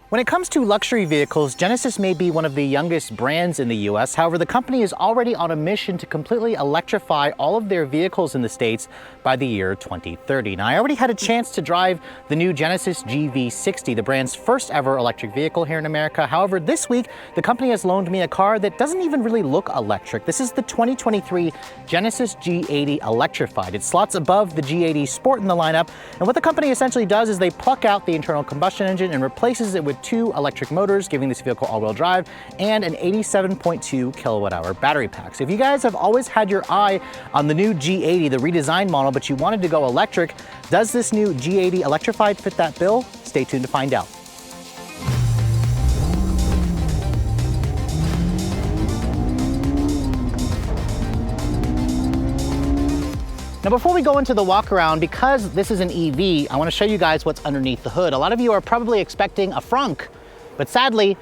When it comes to luxury vehicles, Genesis may be one of the youngest brands in the US. However, the company is already on a mission to completely electrify all of their vehicles in the States by the year 2030. Now, I already had a chance to drive the new Genesis GV60, the brand's first ever electric vehicle here in America. However, this week, the company has loaned me a car that doesn't even really look electric. This is the 2023 Genesis G80 Electrified. It slots above the G80 Sport in the lineup, and what the company essentially does is they pluck out the internal combustion engine and replaces it with two electric motors, giving this vehicle all-wheel drive and an 87.2 kilowatt-hour battery pack. So if you guys have always had your eye on the new G80, the redesigned model, but you wanted to go electric, does this new G80 Electrified fit that bill? Stay tuned to find out. Now, before we go into the walk around, because this is an EV, I want to show you guys what's underneath the hood. A lot of you are probably expecting a frunk, but sadly,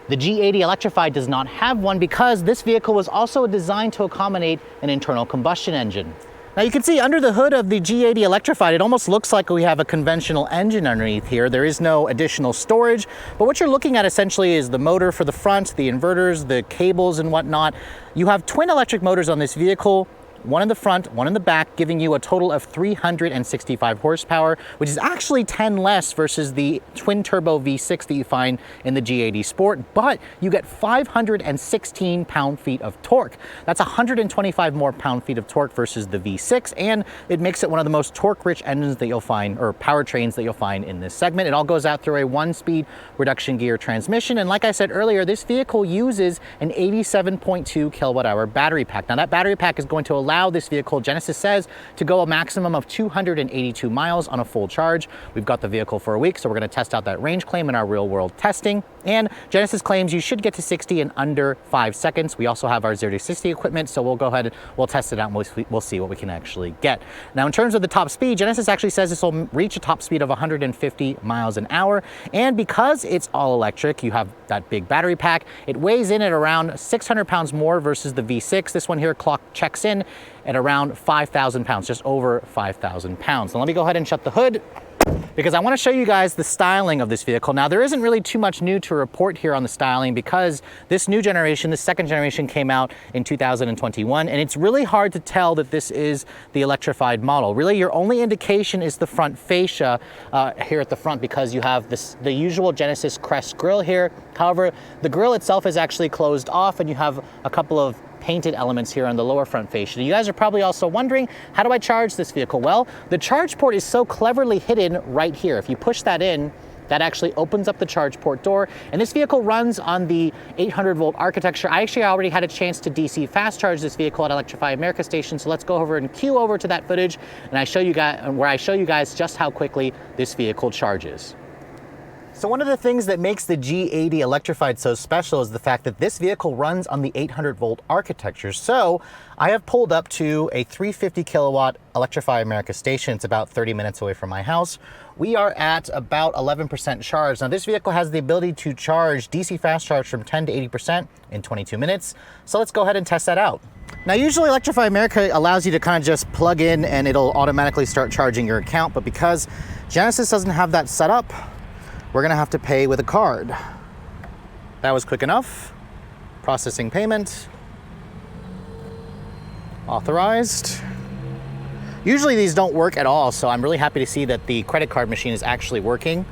the G80 Electrified does not have one because this vehicle was also designed to accommodate an internal combustion engine. Now you can see under the hood of the G80 Electrified, it almost looks like we have a conventional engine underneath here. There is no additional storage, but what you're looking at essentially is the motor for the front, the inverters, the cables and whatnot. You have twin electric motors on this vehicle, one in the front, one in the back, giving you a total of 365 horsepower, which is actually 10 less versus the twin turbo V6 that you find in the G80 Sport, but you get 516 pound-feet of torque. That's 125 more pound-feet of torque versus the V6, and it makes it one of the most torque-rich engines that you'll find, or powertrains that you'll find in this segment. It all goes out through a one-speed reduction gear transmission, and like I said earlier, this vehicle uses an 87.2 kilowatt-hour battery pack. Now that battery pack is going to allow this vehicle, Genesis says, to go a maximum of 282 miles on a full charge. We've got the vehicle for a week, so we're going to test out that range claim in our real-world testing. And Genesis claims you should get to 60 in under 5 seconds. We also have our 0 to 60 equipment, so we'll go ahead and we'll test it out and we'll see what we can actually get. Now, in terms of the top speed, Genesis actually says this will reach a top speed of 150 miles an hour. And because it's all electric, you have that big battery pack. It weighs in at around 600 pounds more versus the V6. This one here clock checks in at around 5,000 pounds, just over 5,000 pounds. Now let me go ahead and shut the hood because I want to show you guys the styling of this vehicle. Now there isn't really too much new to report here on the styling because this new generation, this second generation came out in 2021, and it's really hard to tell that this is the electrified model. Really, your only indication is the front fascia here at the front because you have the usual Genesis crest grille here. However, the grille itself is actually closed off and you have a couple of painted elements here on the lower front fascia. You guys are probably also wondering, how do I charge this vehicle? Well, the charge port is so cleverly hidden right here. If you push that in, that actually opens up the charge port door, and this vehicle runs on the 800-volt architecture. I actually already had a chance to DC fast charge this vehicle at Electrify America station, so let's go over and cue over to that footage, and I show you guys just how quickly this vehicle charges. So one of the things that makes the G80 Electrified so special is the fact that this vehicle runs on the 800-volt architecture. So I have pulled up to a 350 kilowatt Electrify America station. It's about 30 minutes away from my house. We are at about 11% charge. Now this vehicle has the ability to charge DC fast charge from 10 to 80% in 22 minutes. So let's go ahead and test that out. Now usually Electrify America allows you to kind of just plug in and it'll automatically start charging your account. But because Genesis doesn't have that set up, we're gonna have to pay with a card. That was quick enough. Processing payment. Authorized. Usually these don't work at all, so I'm really happy to see that the credit card machine is actually working.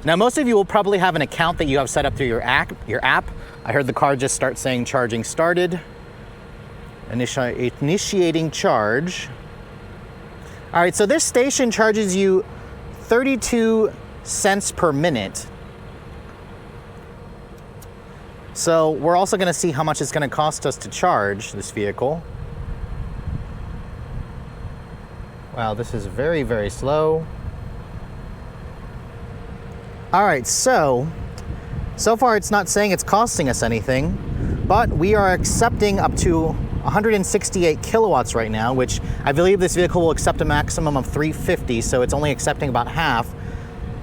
Now most of you will probably have an account that you have set up through your app. I heard the card just start saying charging started. Initiating charge. All right, so this station charges you 32 cents per minute. So we're also going to see how much it's going to cost us to charge this vehicle. Wow, this is very, very slow. All right, so far it's not saying it's costing us anything, but we are accepting up to 168 kilowatts right now, which I believe this vehicle will accept a maximum of 350, so it's only accepting about half.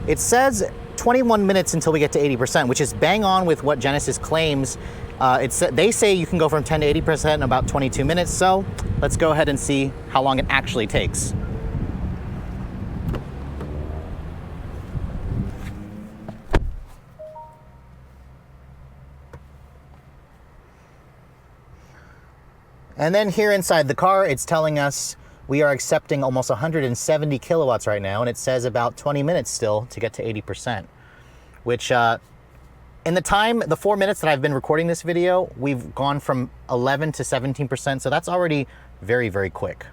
It says 21 minutes until we get to 80%, which is bang on with what Genesis claims. They say you can go from 10 to 80% in about 22 minutes, so let's go ahead and see how long it actually takes. And then here inside the car, it's telling us we are accepting almost 170 kilowatts right now, and it says about 20 minutes still to get to 80%, which in the 4 minutes that I've been recording this video, we've gone from 11 to 17%, so that's already very, very quick.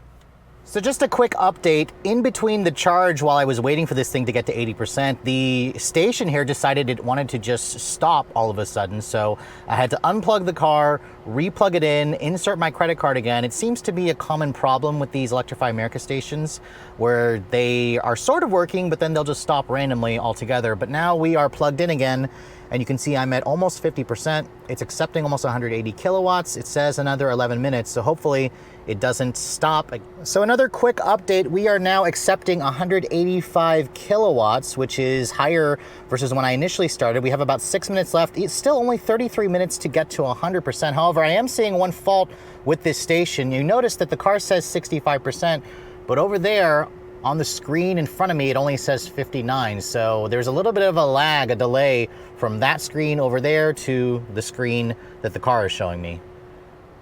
So just a quick update, in between the charge while I was waiting for this thing to get to 80%, the station here decided it wanted to just stop all of a sudden. So I had to unplug the car, replug it in, insert my credit card again. It seems to be a common problem with these Electrify America stations where they are sort of working, but then they'll just stop randomly altogether. But now we are plugged in again, and you can see I'm at almost 50%. It's accepting almost 180 kilowatts. It says another 11 minutes, so hopefully it doesn't stop. So another quick update, we are now accepting 185 kilowatts, which is higher versus when I initially started. We have about 6 minutes left. It's still only 33 minutes to get to 100%. However, I am seeing one fault with this station. You notice that the car says 65%, but over there, on the screen in front of me, it only says 59. So there's a little bit of a lag, a delay from that screen over there to the screen that the car is showing me.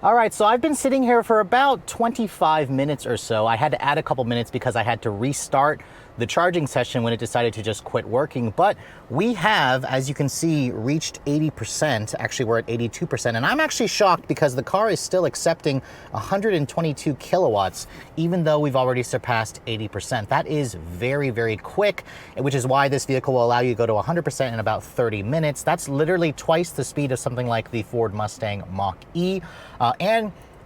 All right, so I've been sitting here for about 25 minutes or so. I had to add a couple minutes because I had to restart the charging session when it decided to just quit working. But we have, as you can see, reached 80%. Actually, we're at 82%. And I'm actually shocked because the car is still accepting 122 kilowatts, even though we've already surpassed 80%. That is very, very quick, which is why this vehicle will allow you to go to 100% in about 30 minutes. That's literally twice the speed of something like the Ford Mustang Mach-E.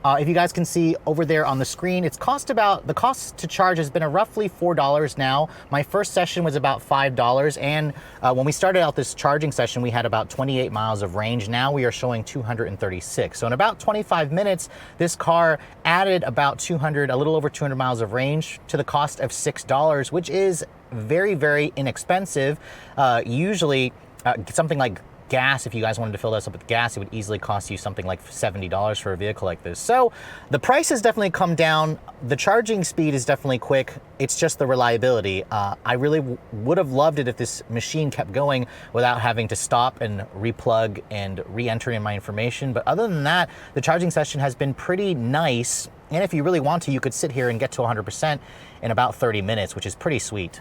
If you guys can see over there on the screen, the cost to charge has been roughly $4 now. My first session was about $5, and when we started out this charging session, we had about 28 miles of range. Now we are showing 236. So in about 25 minutes, this car added about a little over 200 miles of range to the cost of $6, which is very, very inexpensive. Usually something like gas, if you guys wanted to fill this up with gas, it would easily cost you something like $70 for a vehicle like this. So the price has definitely come down. The charging speed is definitely quick. It's just the reliability. I really would have loved it if this machine kept going without having to stop and replug and re-enter in my information. But other than that, the charging session has been pretty nice. And if you really want to, you could sit here and get to 100% in about 30 minutes, which is pretty sweet.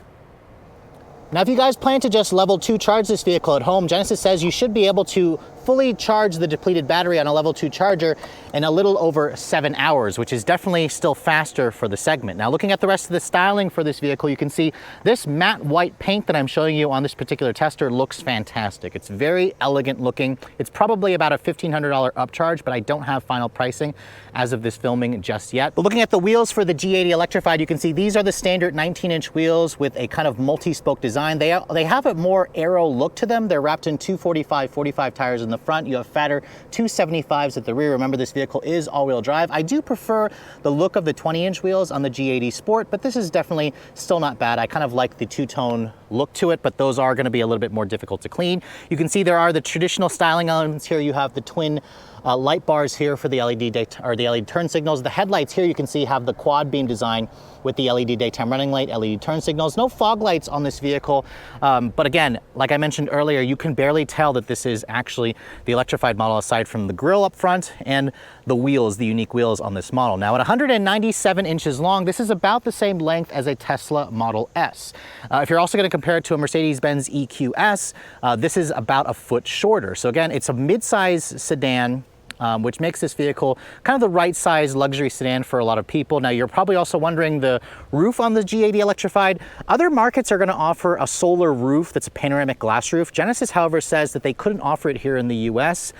Now, if you guys plan to just level 2 charge this vehicle at home, Genesis says you should be able to fully charge the depleted battery on a level 2 charger in a little over 7 hours, which is definitely still faster for the segment. Now, looking at the rest of the styling for this vehicle, you can see this matte white paint that I'm showing you on this particular tester looks fantastic. It's very elegant looking. It's probably about a $1,500 upcharge, but I don't have final pricing as of this filming just yet. But looking at the wheels for the G80 Electrified, you can see these are the standard 19-inch wheels with a kind of multi-spoke design. They have a more aero look to them. They're wrapped in 245/45 tires in the front. You have fatter 275s at the rear. Remember, this vehicle is all-wheel drive. I do prefer the look of the 20-inch wheels on the G80 Sport, but this is definitely still not bad. I kind of like the two-tone look to it, but those are going to be a little bit more difficult to clean. You can see there are the traditional styling elements here. You have the twin light bars here for the LED turn signals. The headlights here, you can see, have the quad beam design with the LED daytime running light, LED turn signals. No fog lights on this vehicle, but again, like I mentioned earlier, you can barely tell that this is actually the electrified model aside from the grille up front and the wheels, the unique wheels on this model. Now, at 197 inches long, this is about the same length as a Tesla Model S. If you're also going to compare it to a Mercedes-Benz EQS, this is about a foot shorter. So again, it's a mid-size sedan, which makes this vehicle kind of the right size luxury sedan for a lot of people. Now, you're probably also wondering the roof on the G80 Electrified. Other markets are going to offer a solar roof that's a panoramic glass roof. Genesis, however, says that they couldn't offer it here in the US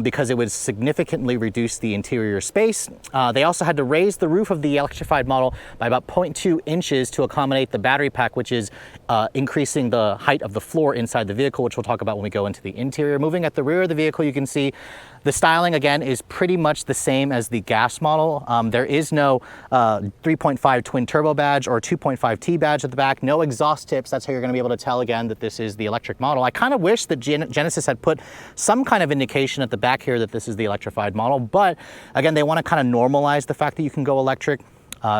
because it would significantly reduce the interior space. They also had to raise the roof of the electrified model by about 0.2 inches to accommodate the battery pack, which is increasing the height of the floor inside the vehicle, which we'll talk about when we go into the interior. Moving at the rear of the vehicle, you can see the styling, again, is pretty much the same as the gas model. There is no 3.5 twin turbo badge or 2.5T badge at the back, no exhaust tips. That's how you're going to be able to tell, again, that this is the electric model. I kind of wish that Genesis had put some kind of indication at the back here that this is the electrified model, but again, they want to kind of normalize the fact that you can go electric.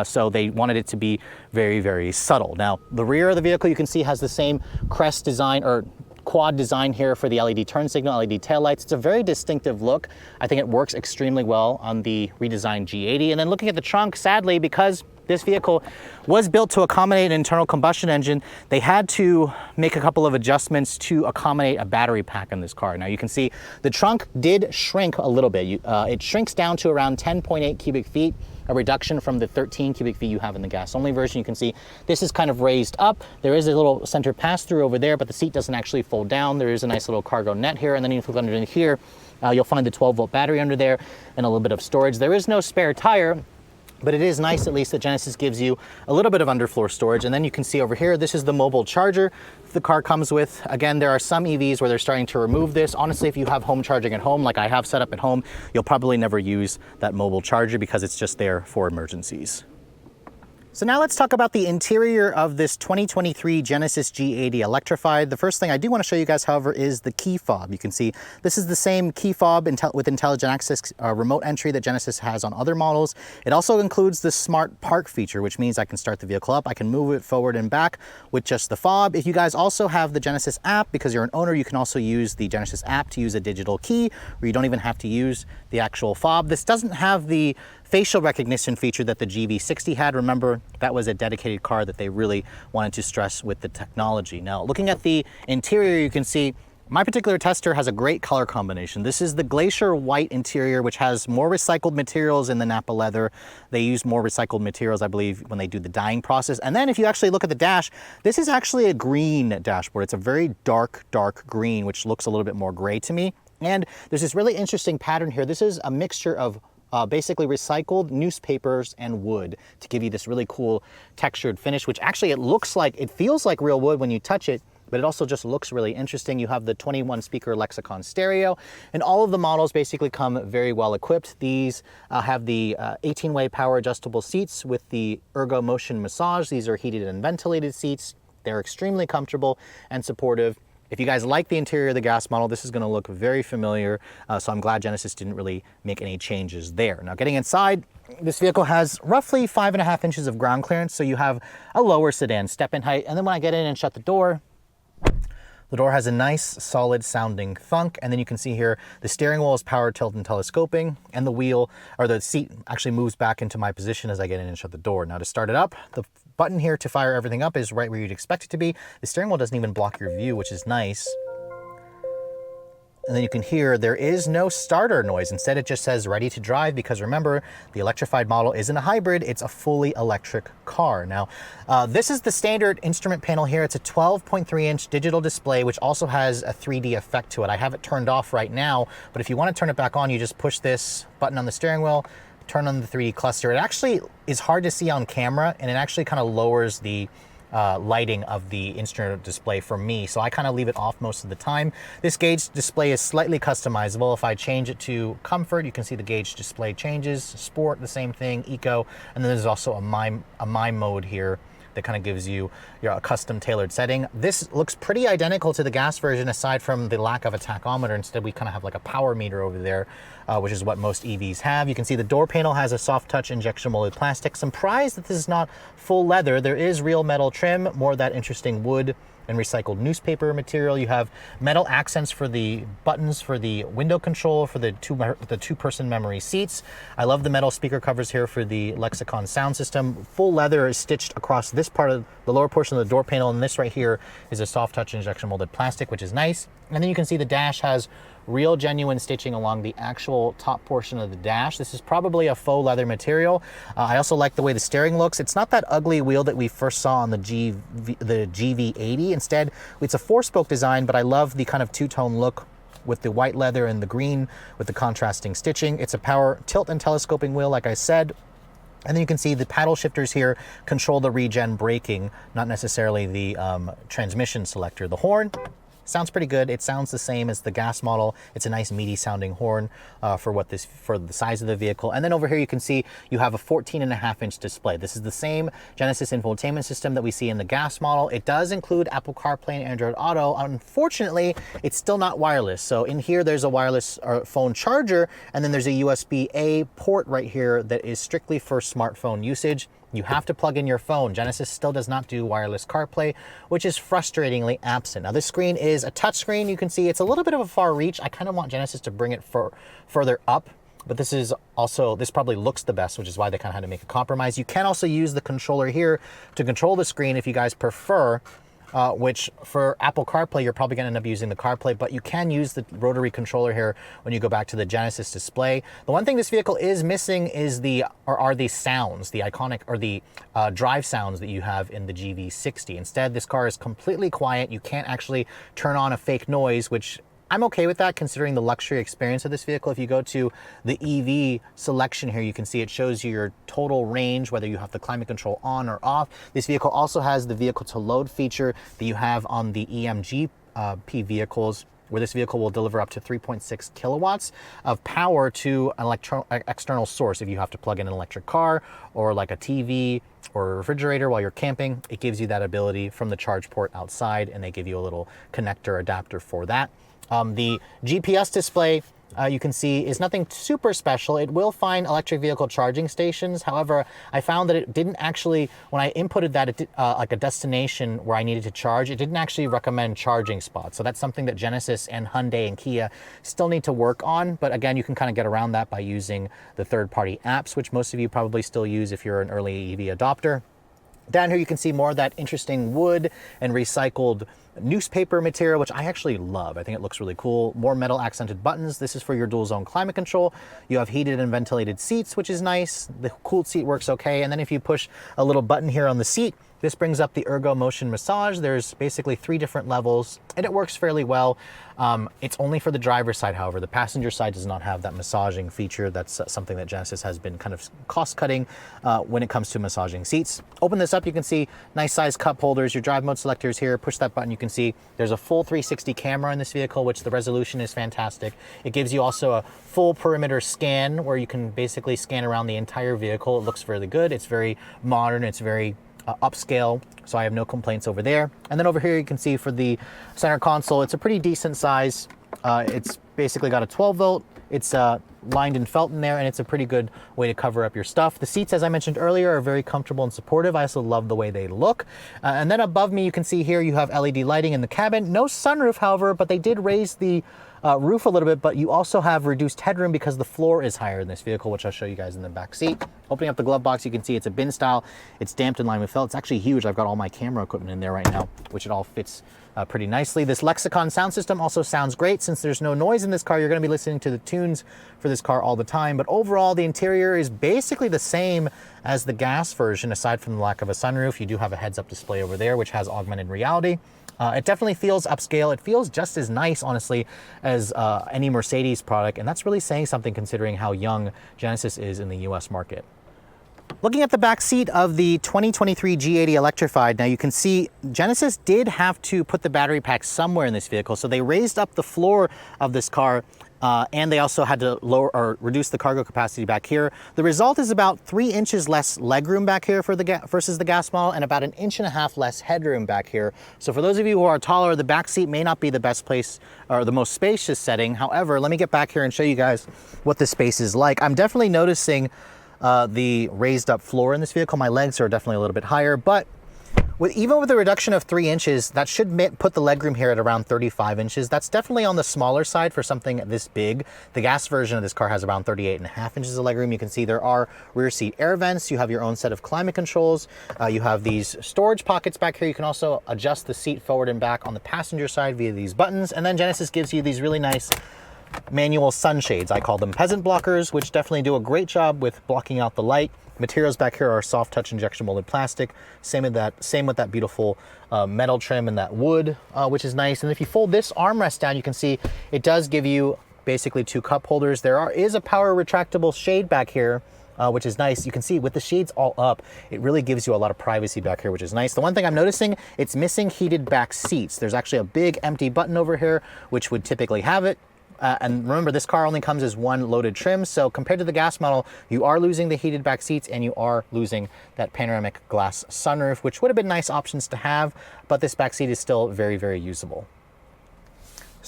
So they wanted it to be very, very subtle. Now, the rear of the vehicle, you can see, has the same crest design, or quad design here for the LED turn signal, LED taillights. It's a very distinctive look. I think it works extremely well on the redesigned G80. And then looking at the trunk, sadly, because this vehicle was built to accommodate an internal combustion engine, they had to make a couple of adjustments to accommodate a battery pack in this car. Now you can see the trunk did shrink a little bit. It shrinks down to around 10.8 cubic feet, a reduction from the 13 cubic feet you have in the gas-only version. You can see this is kind of raised up. There is a little center pass-through over there, but the seat doesn't actually fold down. There is a nice little cargo net here, and then if you look underneath here, you'll find the 12-volt battery under there and a little bit of storage. There is no spare tire, but it is nice at least that Genesis gives you a little bit of underfloor storage. And then you can see over here, this is the mobile charger the car comes with. Again, there are some EVs where they're starting to remove this. Honestly, if you have home charging at home, like I have set up at home, you'll probably never use that mobile charger because it's just there for emergencies. So now let's talk about the interior of this 2023 Genesis G80 Electrified. The first thing I do want to show you guys, however, is the key fob. You can see this is the same key fob with intelligent access remote entry that Genesis has on other models. It also includes the smart park feature, which means I can start the vehicle up. I can move it forward and back with just the fob. If you guys also have the Genesis app, because you're an owner, you can also use the Genesis app to use a digital key, where you don't even have to use the actual fob. This doesn't have the facial recognition feature that the GV60 had. Remember, that was a dedicated car that they really wanted to stress with the technology. Now, looking at the interior, you can see my particular tester has a great color combination. This is the Glacier White interior, which has more recycled materials in the Nappa leather. They use more recycled materials, I believe, when they do the dyeing process. And then if you actually look at the dash, this is actually a green dashboard. It's a very dark green, which looks a little bit more gray to me. And there's this really interesting pattern here. This is a mixture of basically recycled newspapers and wood to give you this really cool textured finish, which actually it feels like real wood when you touch it, but it also just looks really interesting. You have the 21 speaker Lexicon stereo, and all of the models basically come very well equipped. These have the 18-way power adjustable seats with the Ergo Motion massage. These are heated and ventilated seats. They're extremely comfortable and supportive. If you guys like the interior of the gas model, this is going to look very familiar, so I'm glad Genesis didn't really make any changes there. Now, getting inside, this vehicle has roughly 5.5 inches of ground clearance, so you have a lower sedan step-in height. And then when I get in and shut the door has a nice, solid sounding thunk. And then you can see here, the steering wheel is power tilt and telescoping, and the seat actually moves back into my position as I get in and shut the door. Now to start it up, the button here to fire everything up is right where you'd expect it to be. The steering wheel doesn't even block your view, which is nice. And then you can hear there is no starter noise. Instead, it just says ready to drive, because remember, the electrified model isn't a hybrid, it's a fully electric car. Now, this is the standard instrument panel here. It's a 12.3-inch digital display, which also has a 3D effect to it. I have it turned off right now, but if you want to turn it back on, you just push this button on the steering wheel, turn on the 3D cluster. It actually is hard to see on camera, and it actually kind of lowers the lighting of the instrument display for me, so I kind of leave it off most of the time. This gauge display is slightly customizable. If I change it to comfort, you can see the gauge display changes. Sport, the same thing. Eco, and then there's also a my mode here that kind of gives you a custom tailored setting. This looks pretty identical to the gas version, aside from the lack of a tachometer. Instead, we kind of have like a power meter over there, which is what most EVs have. You can see the door panel has a soft touch injection molded plastic. Surprised that this is not full leather. There is real metal trim, more of that interesting wood and recycled newspaper material. You have metal accents for the buttons for the window control for the two-person memory seats. I love the metal speaker covers here for the Lexicon sound system. Full leather is stitched across this part of the lower portion of the door panel, and this right here is a soft touch injection molded plastic, which is nice. And then you can see the dash has real genuine stitching along the actual top portion of the dash. This is probably a faux leather material. I also like the way the steering looks. It's not that ugly wheel that we first saw on the GV80. Instead, it's a 4-spoke design, but I love the kind of two-tone look with the white leather and the green with the contrasting stitching. It's a power tilt and telescoping wheel, like I said. And then you can see the paddle shifters here control the regen braking, not necessarily the transmission selector. The horn sounds pretty good. It sounds the same as the gas model. It's a nice meaty sounding horn for the size of the vehicle. And then over here you can see you have a 14.5-inch display. This is the same Genesis Infotainment System that we see in the gas model. It does include Apple CarPlay and Android Auto. Unfortunately, it's still not wireless. So in here there's a wireless phone charger, and then there's a USB-A port right here that is strictly for smartphone usage. You have to plug in your phone. Genesis still does not do wireless CarPlay, which is frustratingly absent. Now this screen is a touch screen. You can see it's a little bit of a far reach. I kind of want Genesis to bring it further up, but this probably looks the best, which is why they kind of had to make a compromise. You can also use the controller here to control the screen if you guys prefer, which for Apple CarPlay, you're probably gonna end up using the CarPlay, but you can use the rotary controller here when you go back to the Genesis display. The one thing this vehicle is missing is are the sounds, the iconic, or the drive sounds that you have in the GV60. Instead, this car is completely quiet. You can't actually turn on a fake noise, which I'm okay with that considering the luxury experience of this vehicle. If you go to the EV selection here, you can see it shows you your total range, whether you have the climate control on or off. This vehicle also has the vehicle to load feature that you have on the EMG P vehicles, where this vehicle will deliver up to 3.6 kilowatts of power to an external source. If you have to plug in an electric car or like a TV or a refrigerator while you're camping, it gives you that ability from the charge port outside, and they give you a little connector adapter for that. The GPS display, you can see, is nothing super special. It will find electric vehicle charging stations. However, I found that it didn't actually, when I inputted that, like a destination where I needed to charge, it didn't actually recommend charging spots. So that's something that Genesis and Hyundai and Kia still need to work on. But again, you can kind of get around that by using the third-party apps, which most of you probably still use if you're an early EV adopter. Down here, you can see more of that interesting wood and recycled newspaper material, which I actually love. I think it looks really cool. More metal accented buttons. This is for your dual zone climate control. You have heated and ventilated seats, which is nice. The cooled seat works okay. And then if you push a little button here on the seat, this brings up the ergo motion massage. There's basically 3 different levels, and it works fairly well. It's only for the driver's side, however. The passenger side does not have that massaging feature. That's something that Genesis has been kind of cost-cutting when it comes to massaging seats. Open this up, you can see nice size cup holders. Your drive mode selector is here. Push that button, you can see there's a full 360 camera in this vehicle, which the resolution is fantastic. It gives you also a full perimeter scan where you can basically scan around the entire vehicle. It looks really good. It's very modern. It's very upscale, so I have no complaints over there. And then over here you can see for the center console, it's a pretty decent size. It's basically got a 12 volt. It's lined in felt in there, and it's a pretty good way to cover up your stuff. The seats, as I mentioned earlier, are very comfortable and supportive. I also love the way they look. And then above me, you can see here you have LED lighting in the cabin. No sunroof, however, but they did raise the roof a little bit, but you also have reduced headroom because the floor is higher in this vehicle, which I'll show you guys in the back seat. Opening up the glove box, you can see it's a bin style. It's damped in line with felt. It's actually huge. I've got all my camera equipment in there right now, which it all fits pretty nicely. This Lexicon sound system also sounds great. Since there's no noise in this car, you're going to be listening to the tunes for this car all the time. But overall, the interior is basically the same as the gas version, aside from the lack of a sunroof. You do have a heads-up display over there, which has augmented reality. It definitely feels upscale. It feels just as nice, honestly, as any Mercedes product, and that's really saying something considering how young Genesis is in the US market. Looking at the back seat of the 2023 G80 Electrified, now you can see Genesis did have to put the battery pack somewhere in this vehicle, so they raised up the floor of this car, and they also had to lower or reduce the cargo capacity back here. The result is about 3 inches less legroom back here for the versus the gas model, and about 1.5 inches less headroom back here. So for those of you who are taller, the back seat may not be the best place or the most spacious setting. However, let me get back here and show you guys what the space is like. I'm definitely noticing the raised up floor in this vehicle. My legs are definitely a little bit higher, but even with a reduction of 3 inches, that should put the legroom here at around 35 inches. That's definitely on the smaller side for something this big. The gas version of this car has around 38.5 inches of legroom. You can see there are rear seat air vents. You have your own set of climate controls. You have these storage pockets back here. You can also adjust the seat forward and back on the passenger side via these buttons. And then Genesis gives you these really nice manual sunshades. I call them peasant blockers, which definitely do a great job with blocking out the light. Materials back here are soft touch injection molded plastic. Same with that beautiful metal trim and that wood, which is nice. And if you fold this armrest down, you can see it does give you basically 2 cup holders. There is a power retractable shade back here, which is nice. You can see with the shades all up, it really gives you a lot of privacy back here, which is nice. The one thing I'm noticing, it's missing heated back seats. There's actually a big empty button over here, which would typically have it. And remember, this car only comes as 1 loaded trim, so compared to the gas model, you are losing the heated back seats and you are losing that panoramic glass sunroof, which would have been nice options to have, but this back seat is still very, very usable.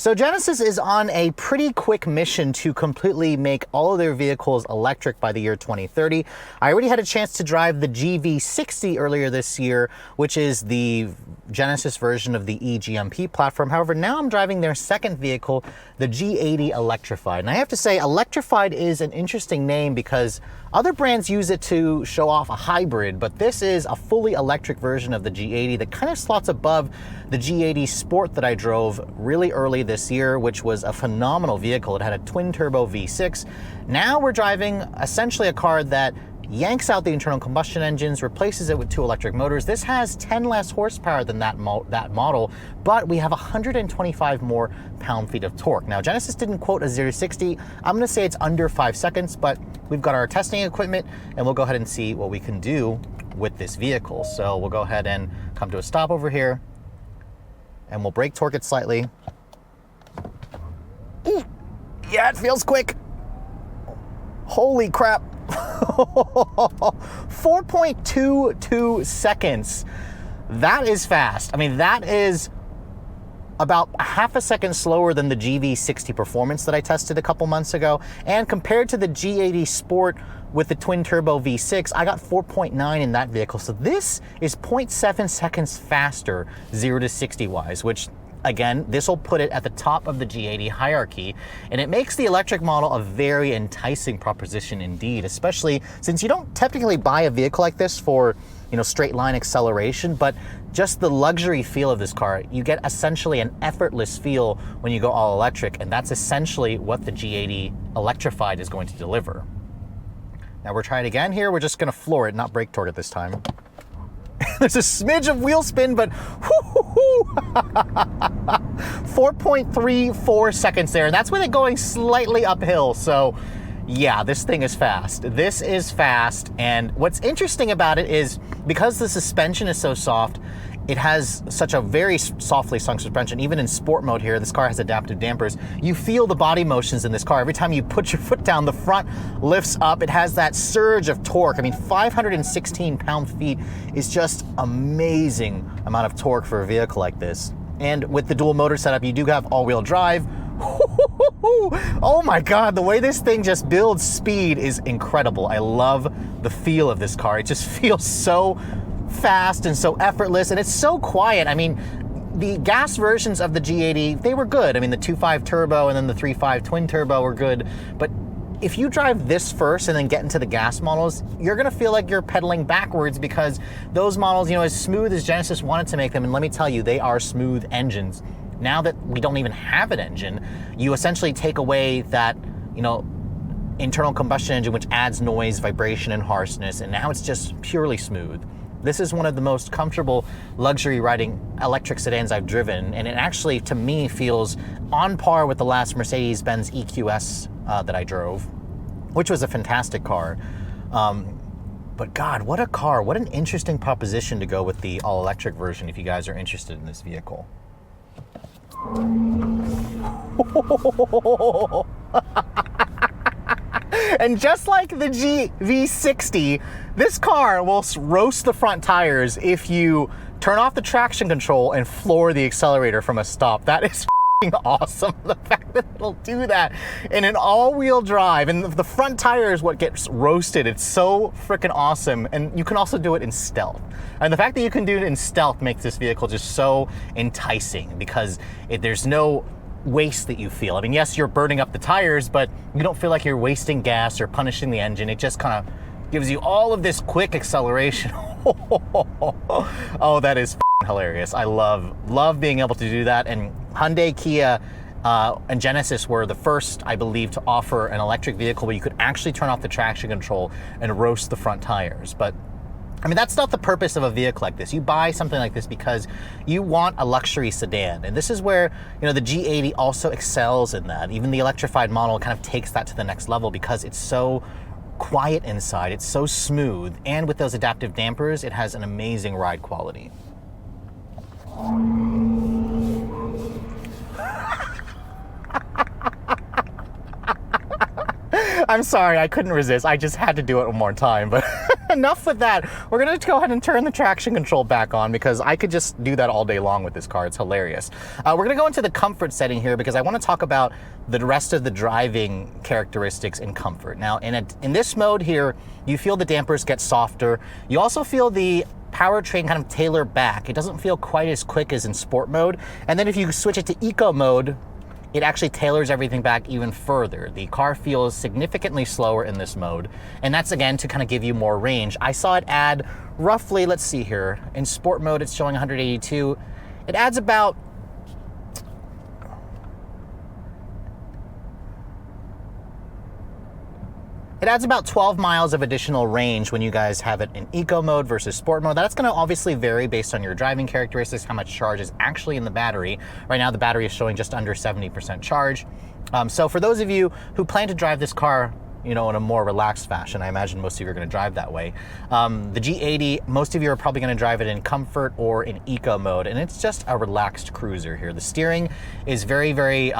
So Genesis is on a pretty quick mission to completely make all of their vehicles electric by the year 2030. I already had a chance to drive the GV60 earlier this year, which is the Genesis version of the eGMP platform. However, now I'm driving their second vehicle, the G80 Electrified. And I have to say, Electrified is an interesting name because other brands use it to show off a hybrid, but this is a fully electric version of the G80 that kind of slots above the G80 Sport that I drove really early this year, which was a phenomenal vehicle. It had a twin turbo V6. Now we're driving essentially a car that yanks out the internal combustion engines, replaces it with 2 electric motors. This has 10 less horsepower than that model, but we have 125 more pound-feet of torque. Now, Genesis didn't quote a 0 to 60. I'm gonna say it's under 5 seconds, but we've got our testing equipment, and we'll go ahead and see what we can do with this vehicle. So we'll go ahead and come to a stop over here, and we'll brake torque it slightly. Ooh, yeah, it feels quick. Holy crap. 4.22 seconds. That is fast. I mean, that is about half a second slower than the GV60 Performance that I tested a couple months ago. And compared to the G80 Sport with the twin turbo V6, I got 4.9 in that vehicle. So this is 0.7 seconds faster 0 to 60 wise, which again, this will put it at the top of the G80 hierarchy, and it makes the electric model a very enticing proposition indeed, especially since you don't technically buy a vehicle like this for, straight line acceleration, but just the luxury feel of this car. You get essentially an effortless feel when you go all electric, and that's essentially what the G80 Electrified is going to deliver. Now we're trying again here. We're just gonna floor it, not brake torque it this time. There's a smidge of wheel spin, but 4.34 seconds there. And that's with it going slightly uphill. So yeah, this thing is fast. This is fast. And what's interesting about it is because the suspension is so soft, it has such a very softly sunk suspension. Even in sport mode here, this car has adaptive dampers. You feel the body motions in this car. Every time you put your foot down, the front lifts up. It has that surge of torque. I mean, 516 pound-feet is just amazing amount of torque for a vehicle like this. And with the dual motor setup, you do have all-wheel drive. Oh my God, the way this thing just builds speed is incredible. I love the feel of this car. It just feels so fast and so effortless, and it's so quiet. I mean, the gas versions of the G80, they were good. I mean, the 2.5 turbo and then the 3.5 twin turbo were good, but if you drive this first and then get into the gas models, you're gonna feel like you're pedaling backwards because those models, as smooth as Genesis wanted to make them, and let me tell you, they are smooth engines. Now that we don't even have an engine, you essentially take away that, internal combustion engine, which adds noise, vibration, and harshness, and now it's just purely smooth. This is one of the most comfortable luxury riding electric sedans I've driven, and it actually, to me, feels on par with the last Mercedes-Benz EQS that I drove, which was a fantastic car. But God, what a car. What an interesting proposition to go with the all-electric version if you guys are interested in this vehicle. And just like the GV60, this car will roast the front tires if you turn off the traction control and floor the accelerator from a stop. That is awesome. The fact that it'll do that in an all-wheel drive, and the front tire is what gets roasted. It's so freaking awesome. And you can also do it in stealth. And the fact that you can do it in stealth makes this vehicle just so enticing because there's no waste that you feel. I mean, yes, you're burning up the tires, but you don't feel like you're wasting gas or punishing the engine. It just kind of gives you all of this quick acceleration. Oh, that is hilarious. I love being able to do that. And Hyundai, Kia, and Genesis were the first, I believe, to offer an electric vehicle where you could actually turn off the traction control and roast the front tires. But I mean, that's not the purpose of a vehicle like this. You buy something like this because you want a luxury sedan. And this is where, the G80 also excels in that. Even the electrified model kind of takes that to the next level because it's so quiet inside, it's so smooth, and with those adaptive dampers, it has an amazing ride quality. I'm sorry, I couldn't resist. I just had to do it one more time, but enough with that. We're gonna go ahead and turn the traction control back on because I could just do that all day long with this car. It's hilarious. We're gonna go into the comfort setting here because I wanna talk about the rest of the driving characteristics and comfort. Now, in this mode here, you feel the dampers get softer. You also feel the powertrain kind of tailor back. It doesn't feel quite as quick as in sport mode. And then if you switch it to eco mode, it actually tailors everything back even further. The car feels significantly slower in this mode, and that's again to kind of give you more range. I saw it add roughly, let's see here, in sport mode it's showing 182. It adds about It adds about 12 miles of additional range when you guys have it in eco mode versus sport mode. That's gonna obviously vary based on your driving characteristics, how much charge is actually in the battery. Right now the battery is showing just under 70% charge. So for those of you who plan to drive this car, you know, in a more relaxed fashion, I imagine most of you are gonna drive that way. The G80, most of you are probably gonna drive it in comfort or in eco mode, and it's just a relaxed cruiser here. The steering is very, very,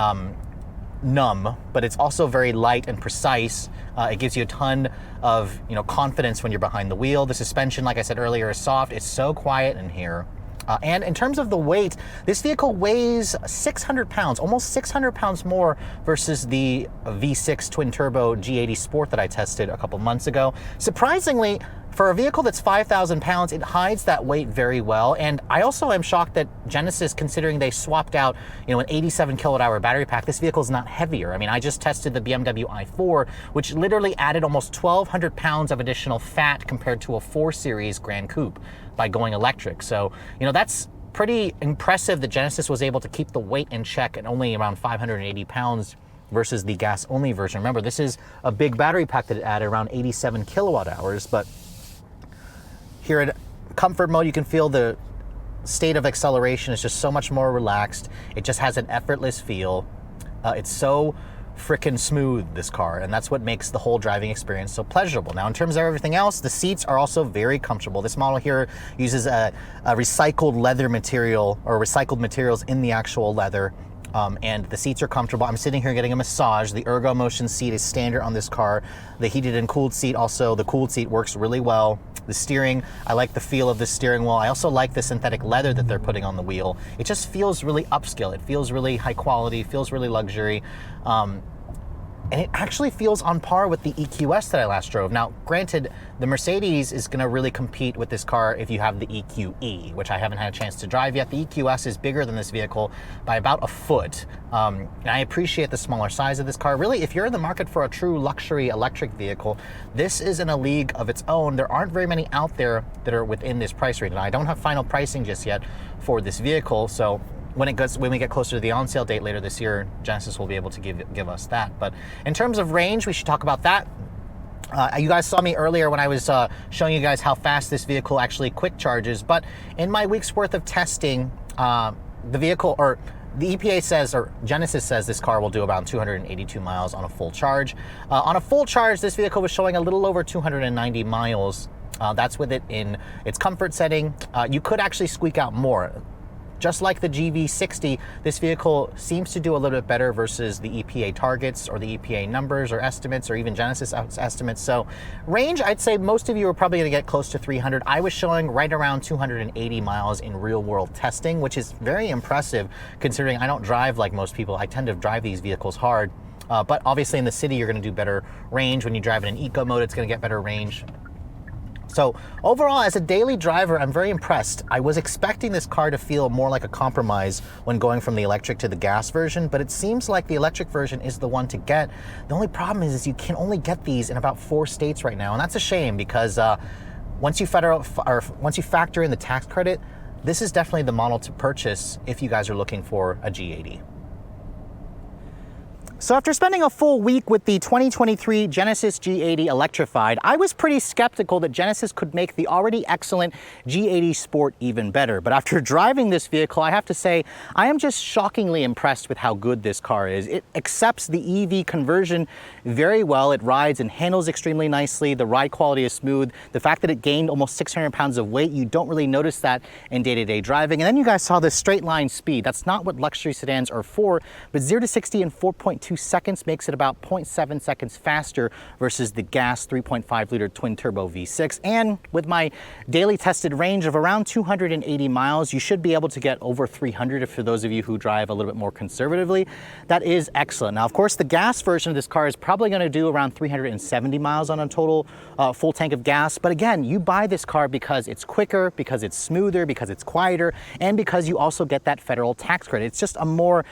numb, but it's also very light and precise. It gives you a ton of confidence when you're behind the wheel. The suspension, like I said earlier, is soft. It's so quiet in here. And in terms of the weight, this vehicle weighs 600 pounds, almost 600 pounds more versus the V6 twin turbo G80 Sport that I tested a couple months ago. Surprisingly, for a vehicle that's 5,000 pounds, it hides that weight very well. And I also am shocked that Genesis, considering they swapped out an 87 kilowatt hour battery pack, this vehicle is not heavier. I mean, I just tested the BMW i4, which literally added almost 1,200 pounds of additional fat compared to a 4 Series Grand Coupe by going electric. So, that's pretty impressive that Genesis was able to keep the weight in check at only around 580 pounds versus the gas-only version. Remember, this is a big battery pack that it added around 87 kilowatt hours, but here in comfort mode, you can feel the state of acceleration is just so much more relaxed. It just has an effortless feel. It's so freaking smooth, this car, and that's what makes the whole driving experience so pleasurable. Now, in terms of everything else, the seats are also very comfortable. This model here uses a recycled leather material, or recycled materials in the actual leather. And the seats are comfortable. I'm sitting here getting a massage. The Ergo Motion seat is standard on this car. The heated and cooled seat also, the cooled seat works really well. The steering, I like the feel of the steering wheel. I also like the synthetic leather that they're putting on the wheel. It just feels really upscale. It feels really high quality, feels really luxury. And it actually feels on par with the EQS that I last drove. Now, granted, the Mercedes is gonna really compete with this car if you have the EQE, which I haven't had a chance to drive yet. The EQS is bigger than this vehicle by about a foot. And I appreciate the smaller size of this car. Really, if you're in the market for a true luxury electric vehicle, this is in a league of its own. There aren't very many out there that are within this price range. And I don't have final pricing just yet for this vehicle, so when we get closer to the on-sale date later this year, Genesis will be able to give us that. But in terms of range, we should talk about that. You guys saw me earlier when I was showing you guys how fast this vehicle actually quick charges. But in my week's worth of testing, the vehicle, or the EPA says, or Genesis says, this car will do about 282 miles on a full charge. On a full charge, this vehicle was showing a little over 290 miles. That's with it in its comfort setting. You could actually squeak out more. Just like the GV60, this vehicle seems to do a little bit better versus the EPA targets or the EPA numbers or estimates or even Genesis estimates. So range, I'd say most of you are probably gonna get close to 300. I was showing right around 280 miles in real world testing, which is very impressive considering I don't drive like most people. I tend to drive these vehicles hard, but obviously in the city, you're gonna do better range. When you drive in eco mode, it's gonna get better range. So overall, as a daily driver, I'm very impressed. I was expecting this car to feel more like a compromise when going from the electric to the gas version, but it seems like the electric version is the one to get. The only problem is you can only get these in about 4 states right now, and that's a shame because once you factor in the tax credit, this is definitely the model to purchase if you guys are looking for a G80. So after spending a full week with the 2023 Genesis G80 Electrified, I was pretty skeptical that Genesis could make the already excellent G80 Sport even better. But after driving this vehicle, I have to say, I am just shockingly impressed with how good this car is. It accepts the EV conversion very well. It rides and handles extremely nicely. The ride quality is smooth. The fact that it gained almost 600 pounds of weight, you don't really notice that in day-to-day driving. And then you guys saw this straight line speed. That's not what luxury sedans are for, but 0 to 60 in 4.2 1.2 seconds, makes it about 0.7 seconds faster versus the gas 3.5 liter twin turbo V6. And with my daily tested range of around 280 miles, you should be able to get over 300 for those of you who drive a little bit more conservatively. That is excellent. Now, of course, the gas version of this car is probably going to do around 370 miles on a total full tank of gas. But again, you buy this car because it's quicker, because it's smoother, because it's quieter, and because you also get that federal tax credit. It's just a more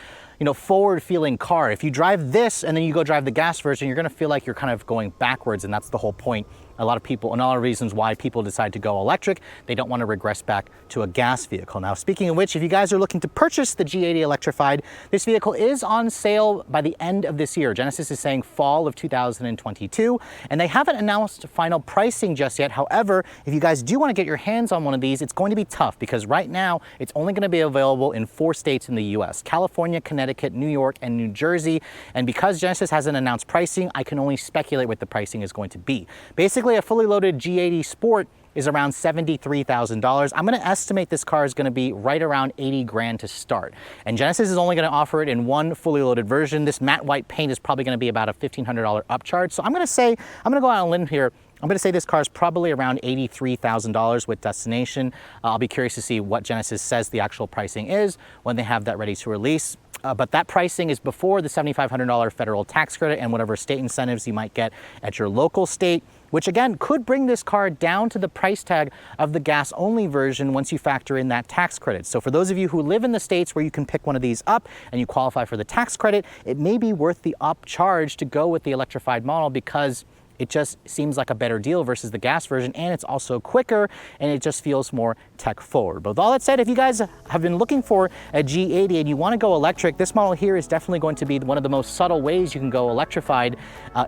forward-feeling car. If you drive this and then you go drive the gas version, you're gonna feel like you're kind of going backwards, and that's the whole point. A lot of people, and all the reasons why people decide to go electric, they don't want to regress back to a gas vehicle. Now, speaking of which, if you guys are looking to purchase the G80 Electrified, this vehicle is on sale by the end of this year. Genesis is saying fall of 2022, and they haven't announced final pricing just yet. However, if you guys do want to get your hands on one of these, it's going to be tough because right now it's only going to be available in 4 states in the US: California, Connecticut, New York, and New Jersey. And because Genesis hasn't announced pricing, I can only speculate what the pricing is going to be. Basically, a fully loaded G80 Sport is around $73,000. I'm going to estimate this car is going to be right around 80 grand to start. And Genesis is only going to offer it in one fully loaded version. This matte white paint is probably going to be about a $1,500 upcharge. So I'm going to go out on a limb here. I'm going to say this car is probably around $83,000 with destination. I'll be curious to see what Genesis says the actual pricing is when they have that ready to release. But that pricing is before the $7,500 federal tax credit and whatever state incentives you might get at your local state, which again could bring this car down to the price tag of the gas-only version once you factor in that tax credit. So for those of you who live in the states where you can pick one of these up and you qualify for the tax credit, it may be worth the upcharge to go with the electrified model because it just seems like a better deal versus the gas version, and it's also quicker, and it just feels more tech forward. But with all that said, if you guys have been looking for a G80 and you want to go electric, this model here is definitely going to be one of the most subtle ways you can go electrified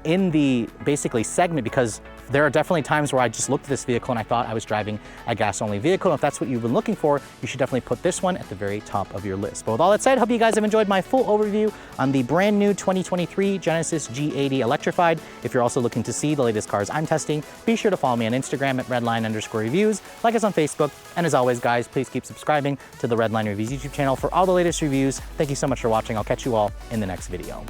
in the basically segment, because there are definitely times where I just looked at this vehicle and I thought I was driving a gas-only vehicle. And if that's what you've been looking for, you should definitely put this one at the very top of your list. But with all that said, hope you guys have enjoyed my full overview on the brand new 2023 Genesis G80 Electrified. If you're also looking to see the latest cars I'm testing, be sure to follow me on Instagram at redline_reviews, like us on Facebook, and as always, guys, please keep subscribing to the Redline Reviews YouTube channel for all the latest reviews. Thank you so much for watching. I'll catch you all in the next video.